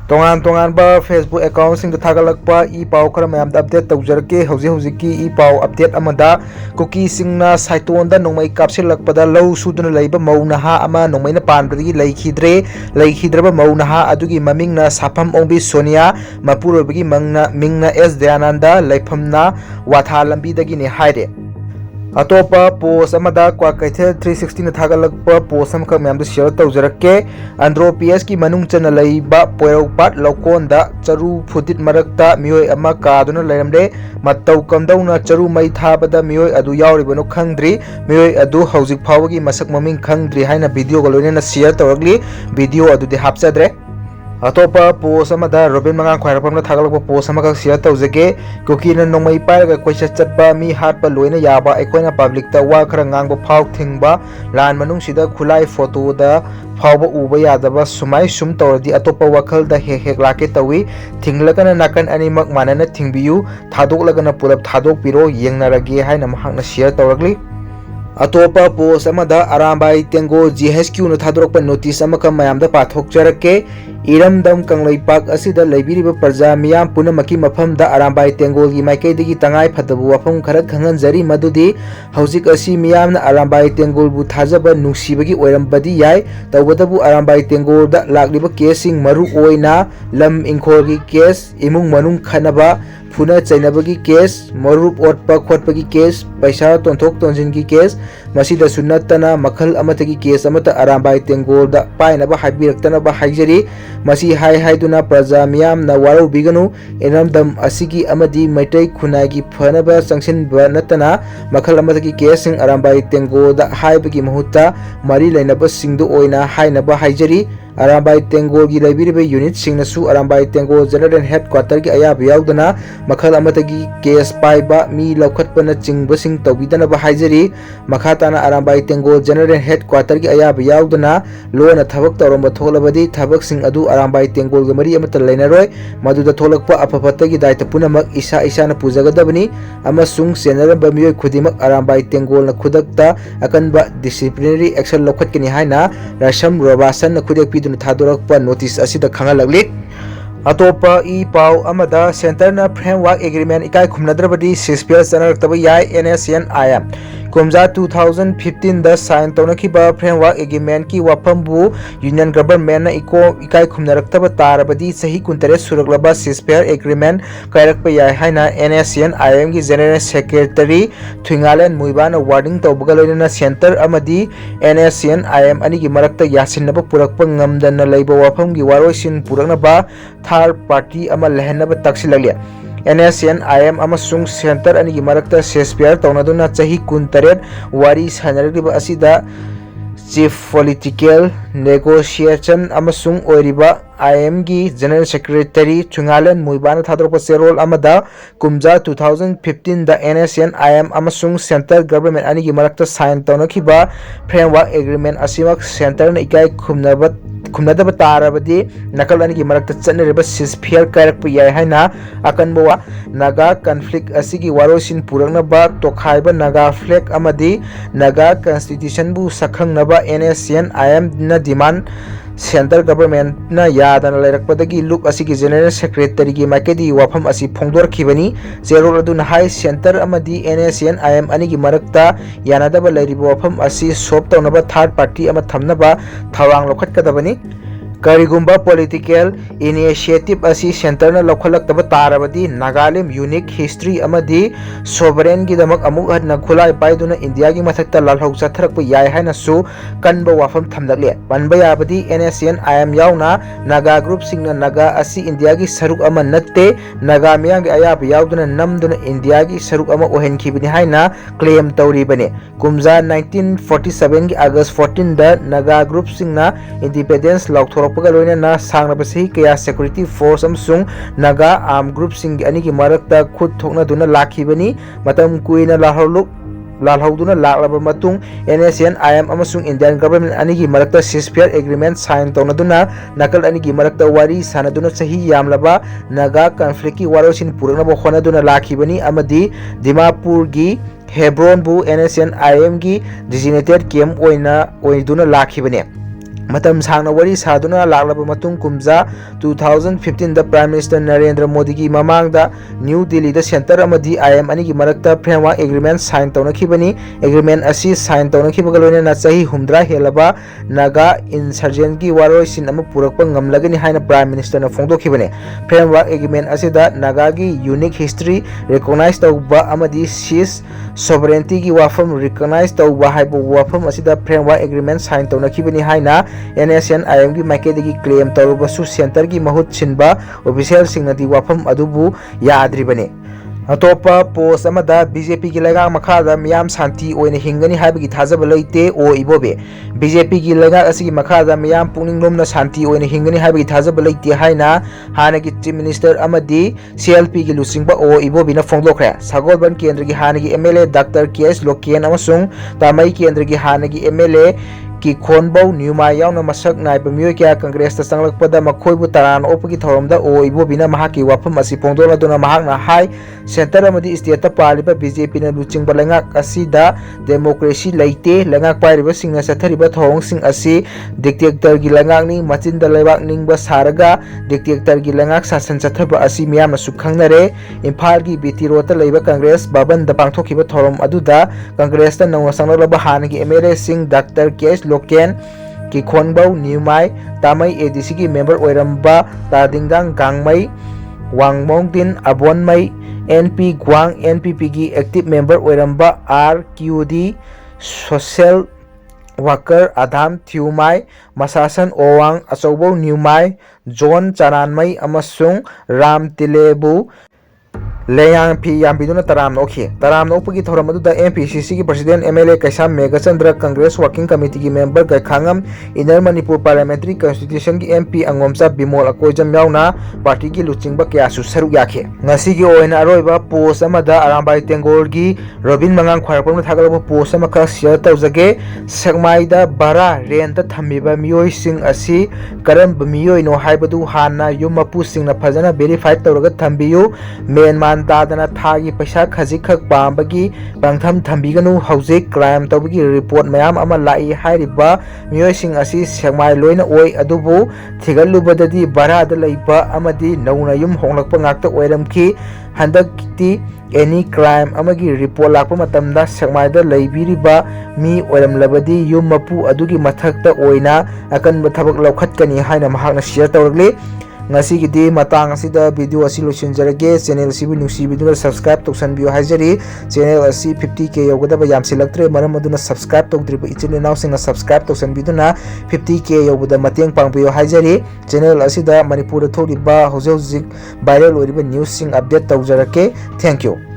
तोान तोानब Facebook account थागलक्पा ई पाव खर ma'am update तौजरके हौजिकी ई पाव update cookie साइटोन नोमई कापसिलक्पद लौ सूदुन lab मौ नहा नोमैना पानबदगी लैखिद्रब मौ नहा अदुगी ममिंगना साफम ओंबी सोनिया मपुरोबगी मिंगना एस दयानंद लैफमना वाथा लंबीदगिने हाइरे अतोप पोस्ट क्वा कैथल 360 थागलप पोस्ट मैम शेयर तौजरके अंड्रोपियस की मनुंग चन लैब पोयरौपाट लौकोन चरु फुदित मरक्ता मियोय अमा कादुना लैरमदे मतौ कमदौना चरु मई थाबदा मियोय अदु यावरिबनो खंगद्री मियोय अदु हौजिक फावगी मसक ममिंग खंगद्री हाइना वीडियो को लोइना शेयर तौरगली वीडियो अदुदि हापचद्रे अतोप पोस्ट रोबिन मंगा ख्वाइरफम थागलप पोस्ट शेयर तौजगे कुकी नोमई पाइरग कोइसा चटप मी हाटप लोइना याबा अखोइना पब्लिक वा खर गांग फाव थिंगबा लान मनुंगसिदा खुलाई फोटोदा फाव उब यादब सुमाई सुम तौरदी अतोप वखल हेक लाके तवी थिंगलगना नाकन अनिमक मानना थिंगबियु थादोकलगना पुलप थादोकपिरो येंगनरगे हाइना महकना शेयर तौरगली अतोप पोस्ट अरामबाई तेंगो GHQ न थादोरप नोटिस मैम पाथोचरके इरमदम कंगलैपाक प्रजा मियाम पुनमकी मफम अरामबाई तेंगोल की माइकैदगी तंगाई फदब वफम खर खंगनजरी मदुदी हौजिक असि मियामना अरामबाई तेंगोलबु थाजब नुसीबगी ओइरमबदी याय तौबदबु अरामबाई तेंगोलदा लाक्लिब केसिंग मरु ओइना लम इंखोलगी केस इमुंग मनुंग खनबा फुना चैनबगी केस मरुप ओटप खोटपगी केस पैसा तोंथोक तोंजिन की केस मसीदसु नत्तना मखल अमतगी केस अमत अरामबाई तेंगोलदा पाइनबा हाइबिरक्तनबा हाइजरी मसी हाई हाइदुना प्रजा मियामना वारौबिगनु एनमदम असिगी अमदी मैतै खुनागी फनबा संगसिनबा नत्तना मखल अमतगी केसिंग अरामबाई तेंगोलदा हाइबगी महुत्ता मरी लैनबा सिंगदु ओइना हाइनबा हाइजरी अरामबाई तेंगोल की लैबिरिबे यूनिट सिंगनसु अरामबाई तेंगोल जनरल हेडक्वार्टर की अयाब याउदना मखल अमतगी केस पाइबा मी लौखटपन चिंगबसिंग तौबिदनबा हाइजरी मखाताना अरामबाई तेंगोल जनरल हेडक्वार्टर की अयाब याउदना लोना थबक तौरम थोलबदी थबक सिंग अदु अरामबाई तेंगोल मरी अमत लैनरोय मदुदा थोलकपा अफफतगी दायित्व पुनमक इसा इसाना पुजगदबनी अमसुंग सेनरब मियोय खुदिमक अरामबाई तेंगोल खुदकता अकनबा डिसिप्लिनरी एक्शन लौखटकनी हाइना रसम रोबासन खुदेक थादोरप नोटिस असिदा खंगलगली अतोप ई पाव सेंटर फ्रेमवर्क एग्रीमेंट इकाई खुमनद्रबदी सिस्पियर चनरक्तब याय NSCN-IM कुमजा 2015 साइन तौनखिबा फ्रेमवर्क एग्रीमेंट की वफमबु यूनियन गवर्नमेंट इकाई खुमनरक्तब तारबदी सही कुंतरे सुरगलबा सिस्पियर एग्रीमेंट कायरक्प याय हाइना NSCN-IM की जनरल सेक्रेटरी थुंगालेन मुइबाना वार्निंग तौबगा लोइना सेंटर अमदी NSCN-IM अनि की मरक्त यासिनब पुरक्प ngamdana लैब वफम की वारोइसिन पुरकनबा थर्ड पार्टी अमा लहनब तक्सिलगले NSCN-IM अमसुंग सेंटर अनि की मरक्त सेस्पियर तौनदुना चाही 13 वारी सानरगिबा असिदा चीफ पॉलिटिकल नेगोशिएशन अमसुंग ओरिबा IM की जनरल सेक्रेटरी थुंगालेन मुइबाना थादोरप सेरोल अमदा कुमजा 2015 द NSCN-IM अमसुंग सेंटर गवर्नमेंट अनि की मरक्त साइन तौनखिबा फ्रेमवर्क एग्रीमेंट असिमक सेंटर न इकाई खुमनदब तारबदी नकल अनि की मरक्त चनरिबा सिस्फियर कायरक्प याय हाइना अकनबवा नागा कॉन्फ्लिक्ट असिगी वारोसिन पुरकनबा तोखाइबा नागा फ्लैग अमदी नागा कॉन्स्टिट्यूशन बु सखंगनबा NSCN-IM न डिमांड सेंटर गवर्नमेंट न यादना लैरक्पदगी लुक असिगी जनरल सेक्रेटरी की माइकेदी वाफम असि फोंदोरखिबनी जेरोल अदुन हाई सेंटर अमदी NSCN-IM अनि की मरक्ता यानादब लैरिबा वाफम असि सोप तौनबा थर्ड पार्टी अमा थमनबा थवांग लोखटकदबनी करिगुंबा पॉलिटिकल इनिशिएटिव असी सेंटर न लौखलक्तब तारबदी नागालैंड यूनिक हिस्ट्री अमदी सोवरेन की दमक अमुक हदना खुलाई पाइदुना इंडिया की मथक्ता लालहौ चथरक्प याय हाइनासु कनबा वाफम थमलक्ले पनबा याबदी NSCN-IM याउना नागा ग्रुप सिंगना नागा असी इंडिया की सरुक अमा नत्ते नागा मियांग की अयाब याउदुना नमदुना इंडिया की सरुक अमा ओहेनखिबनी हाइना क्लेम तौरिबने कुमजा 1947 की अगस्त 14 द नागा ग्रुप सिंगना इंडिपेंडेंस लौथोर लोइना सांगनब सही कया सिक्योरिटी फोर्स अमसुंग नागा आर्म ग्रुप सिंग अनि की मरक्ता खुद थोकनदुना लाखिबनी मतम कुइना लालहौदुना लाक्लब मतुंग NSCN-IM अमसुंग इंडियन गवर्नमेंट अनि की मरक्ता सिस्फियर एग्रीमेंट साइन तौनदुना नकल अनि की मरक्ता वारी सानदुना सही यामलबा नागा कॉन्फ्लिक्ट की वारोसिन पुरनब होनदुना लाखिबनी अमदी दिमापुर की हेब्रोन बु NSCN-IM की डिजिग्नेटेड कैंप ओइदुना लाखिबने matam sangna wari saduna laklaba matung kumja 2015 da Prime Minister Narendra Modi gi mamang da New Delhi da center amadi IM ani gi marakta framework agreement sign tawnakhibani agreement asi sign tawnakhibga loina chahi humdra helaba Naga insurgent gi waroi sin ama purakpa ngamlagani haina Prime Minister na phongdokhibani framework agreement asi da Naga gi unique history recognize tawba amadi sis sovereignty gi wafam recognize tawba haibo wafam asi da framework agreement sign tawnakhibani haina NSN IM की माइकेदी की claim तौरबसु centre की महूत सिनबा official सिंगनदी वाफम अदुबु याद्रिबने अतोपा post अमदा BJP की लेगा मखादा मियाम शांति ओइने हिंगनी हाइबगी थाजब लैते ओ इबोबे BJP की लेगा असि मखादा मियाम पुनिंग लोमना शांति ओइने हिंगनी हाइबगी थाजब लैते हाइना हानगी चीफ मिनिस्टर अमदी सीएलपी की लुसिंगबा ओ इबोबिना फोंगदोखरे सगोलबन केंद्र की हानगी एमएलए डॉक्टर केएस लोकेन अमसुंग तामई केंद्र की हानगी एमएलए की खोनबौ न्यूमा यावना मसक नाइब मियोय क्या कांग्रेस तंगलकपदा मखोयबु तरान ओपगी थौरमदा ओ इबोबिना महाकी वाफम असि फोंदोलदुना महाकना हाई सेंटर अमदी स्टेट पालिबा बीजेपी ना लुचिंगबा लेंगाक असिदा डेमोक्रेसी लैते लेंगाक पाइरिबा सिंगना सथरिबा थौंग सिंग असि डिक्टेटर की लेंगाकनी मचिनदा लेबाक निंगबा सारगा डिक्टेटर की लेंगाक शासन चथबा असि मियामना सुखंगनरे इम्फाल की बीटी रोड लेबा कांग्रेस भवन द पांगथोखिबा थौरम अदुदा कांग्रेस ता नौना संगलबा हानगी MLA Singh doctor K S Loken की खोनबौ न्यूमाई तामई एडीसी की मेंबर ओइरंबा तादिंगांग गांगमई वांगमोंगदिन अबोनमई एनपी ग्वांग एनपीपी की एक्टिव मेंबर ओइरंबा आरक्यूडी सोशल वर्कर आधाम थ्यूमाई मसासन ओवांग अचौबौ न्यूमाई जोन चारानमई अमसुंग राम तिलेबु लेयांग फी याम्बिदुना तराम नोखी तराम नोपगी थौरम अदुदा एमपीसीसी की president MLA Keisham Meghachandra Congress working committee की मेंबर गैखांगम इनर मणिपुर पार्लियामेंट्री कॉन्स्टिट्यूशन की एमपी अंगोमचा बिमोल अकोइजम यावना पार्टी की लुचिंगबा क्यासु सरुक याखे ngasi gi oina aroiba post amada arambai tengol gi robin mangang khwarpam thagalaba post amaka share tawjage sakmai da bara rent thamiba miyoi sing asi karam miyoi no haibadu hanna yumapu sing na phajana verify tawraga thambiyu men तादना थागी पैसा खजिक खक पाबगी पांगथम थंबिगनु हौजिक crime तौबगी report मयाम अमा लाई हाइरिबा मियोइसिंग असि सेगमाय लोइना ओइ अदुबु थिगलुबददी बराद लैबा अमदी नौना युम होंगलकपा ngakta ओइरमखि हंदकति एनी क्राइम अमगी रिपोर्ट लाकपा मतमदा सेगमायदा लैबिरिबा मी ओइरमलबदी युम मपु अदुगी मथकता ओइना अकन थबक लौखतकनी हाइना महाकना शेयर तौरगले ngasi gidi matang asida video asi losinjarage channel sibu nusibidu subscribe toksanbiyo haijari channel asi 50k yogadaba yamsilaktre maram aduna subscribe tokdriba ichine now singa subscribe toksanbiduna 50k yogada mateng pangbiyo haijari channel asida manipur thoriba hoje viral oriba news sing update tawjarake thank you